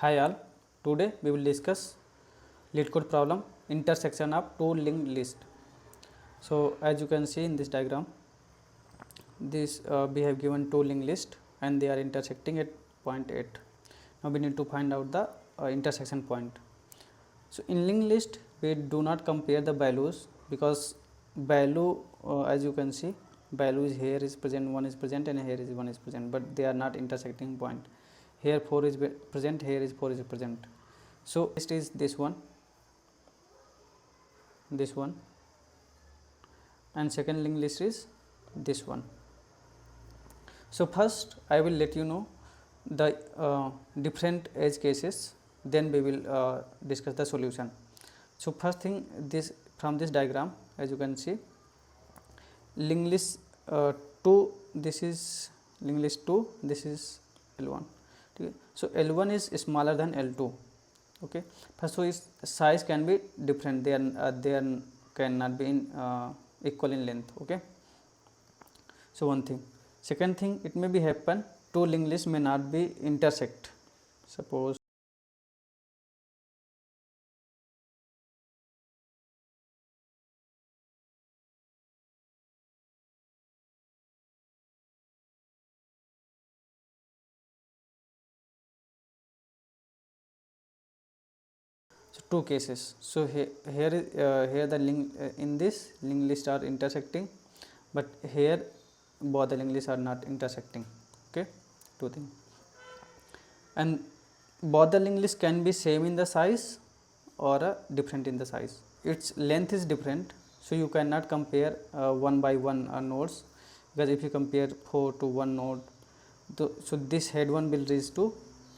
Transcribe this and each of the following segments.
Hi all, today we will discuss Leetcode problem intersection of two linked list. So, as you can see in this diagram, this we have given two linked list and they are intersecting at point 8. Now, we need to find out the intersection point. So, in linked list we do not compare the values because value as you can see value is here is present, 1 is present and here is 1 is present, but they are not intersecting point. Here 4 is present, here is 4 is present. So, list is this one, and second linked list is this one. So, first I will let you know the different edge cases, then we will discuss the solution. So, first thing, this from this diagram as you can see linked list 2, this is linked list 2, this is L1. Okay. So, L1 is smaller than L2. Okay. First, so its size can be different, they cannot be in equal in length. Okay. So, one thing. Second thing, it may be happen two linked lists may not be intersect. Suppose so two cases. So, here the link in this linked list are intersecting, but here both the linked lists are not intersecting. Okay, two things. And both the linked list can be same in the size or different in the size. Its length is different, so you cannot compare one by one nodes, because if you compare 4 to one node, so this head one will reach to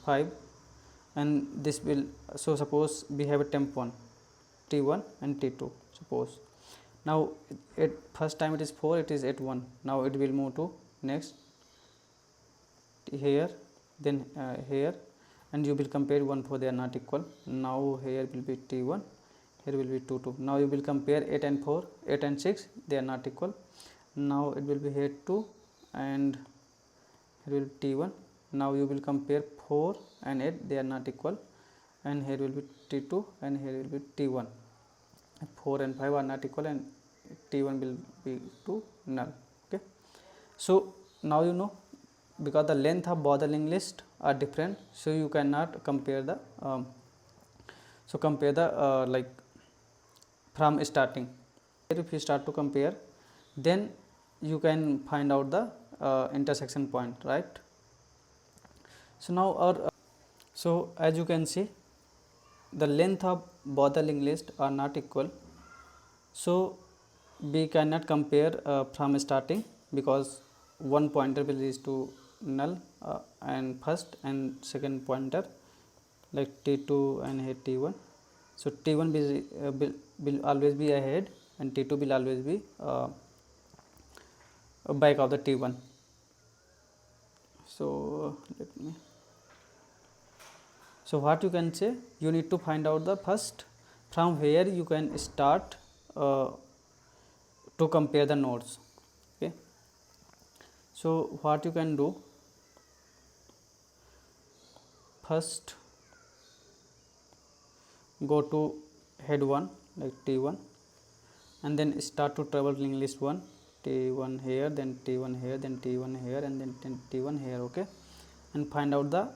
5 and this will, so suppose we have a temp 1 T1 and T2. Suppose now at first time it is 4, it is at 1, now it will move to next here, then here, and you will compare 1 4, they are not equal. Now here will be T1, here will be 2 2. Now you will compare 8 and 4, 8 and 6, they are not equal. Now it will be here 2 and here will be T1. Now you will compare 4 and 8, they are not equal, and here will be T2 and here will be T1. 4 and 5 are not equal and T1 will be to null. Okay. So, now you know, because the length of both the linked list are different, so you cannot compare the like from starting. If you start to compare, then you can find out the intersection point, right? So, now our so as you can see the length of both the linked list are not equal, so we cannot compare from starting, because one pointer will reach to null and first and second pointer like T2 and here T1. So, T1 will always be ahead and T2 will always be back of the T1. So, let me. So, what you can say, you need to find out the first from where you can start to compare the nodes. Okay. So, what you can do, first go to head 1 like T1 and then start to travel linked list 1, T1 here, then T1 here, then T1 here and then T1 here. Okay. And find out the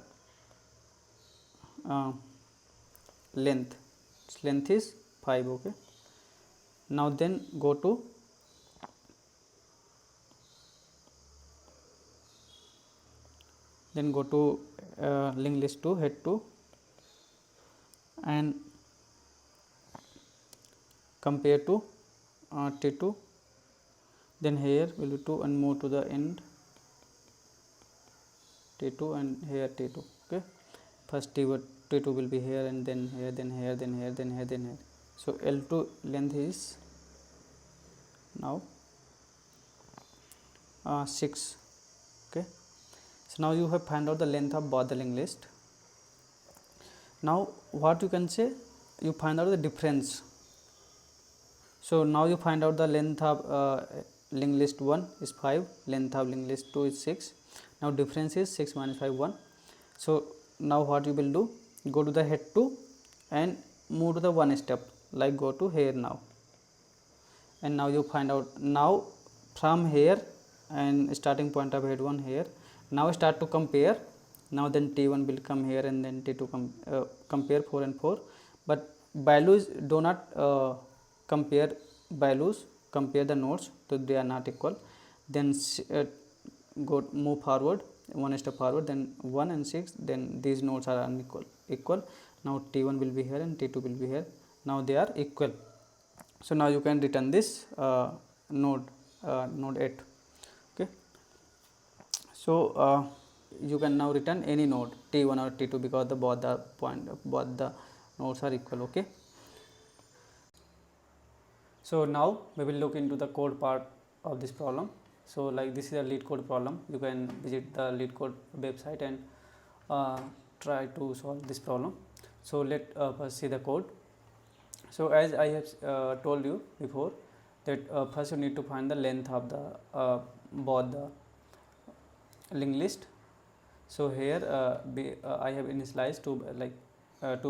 length. Its length is 5. Okay. Now, then go to linked list 2 head 2 and compare to T2, then here will be 2 and move to the end T2 and here T2. Okay. First T2 will be here and then here, then here, then here, then here, then here. So, L2 length is now 6. Okay. So, now you have found out the length of both the linked list. Now, what you can say, you find out the difference. So, now you find out the length of linked list 1 is 5, length of linked list 2 is 6. Now, difference is 6 minus 5 1. So, now what you will do, go to the head 2 and move to the one step, like go to here now, and now you find out. Now from here and starting point of head 1 here, now start to compare. Now then T1 will come here and then T2 compare 4 and 4, but values do not compare values, compare the nodes, so they are not equal. Then go move forward one step forward, then 1 and 6, then these nodes are unequal equal. Now T1 will be here and T2 will be here, now they are equal. So now you can return this node 8. Okay, so you can now return any node T1 or T2 because both the nodes are equal. Okay, so now we will look into the code part of this problem. So like this is a Leetcode problem. You can visit the Leetcode website and try to solve this problem. So let first see the code. So as I have told you before that first you need to find the length of the both the linked list. So here I have initialized two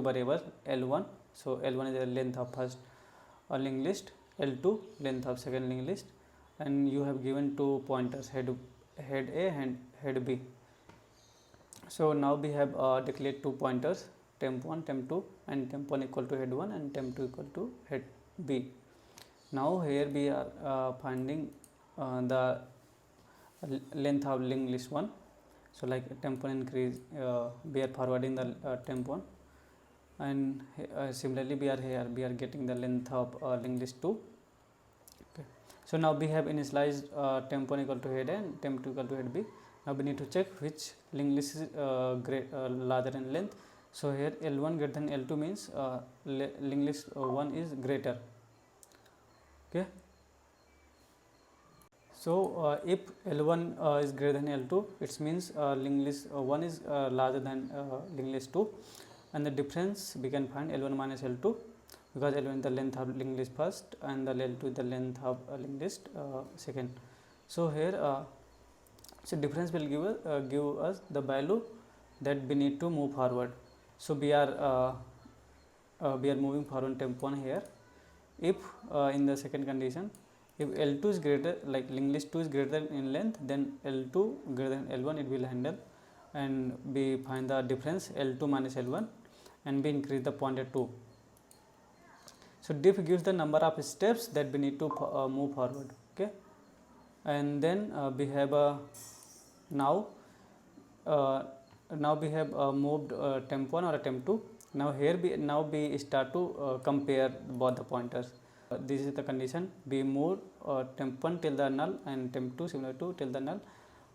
variables L1. So L1 is the length of first linked list, L2 length of second linked list, and you have given two pointers, head A and head B. So now we have declared two pointers, temp1, temp2, and temp1 equal to head1 and temp2 equal to head B. Now here we are finding the length of linked list 1. So like temp1 increase, we are forwarding the temp1, and similarly we are getting the length of linked list 2. Okay. So now we have initialized temp1 equal to head A and temp2 equal to head B. Now we need to check which linked list is larger in length. So here L1 greater than L2 means linked list 1 is greater. Okay. So if L1 is greater than L2, it means linked list 1 is larger than linked list 2, and the difference we can find L1 minus L2, because L1 is the length of linked list first and the L2 is the length of linked list second. So here so difference will give us the value that we need to move forward. So we are moving forward temp1 here. If in the second condition, if L2 is greater, like linked list 2 is greater in length, then L2 greater than L1 it will handle, and we find the difference L2 minus L1 and we increase the pointer 2. So diff gives the number of steps that we need to move forward. Okay, and then we have now we have moved temp1 or temp2. Now here we start to compare both the pointers. This is the condition. We move temp1 till the null and temp2 similar to till the null.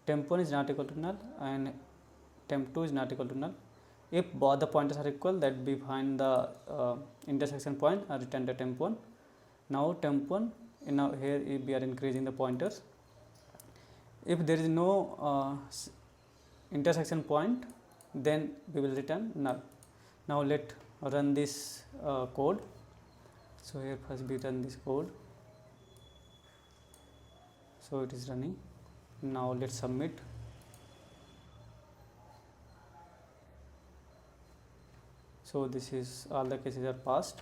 Temp1 is not equal to null and temp2 is not equal to null. If both the pointers are equal, that we find the intersection point and return the temp1. Now temp1, now here we are increasing the pointers. If there is no intersection point, then we will return null. Now let run this code. So here first we run this code. So it is running. Now let's submit. So this is all the cases are passed.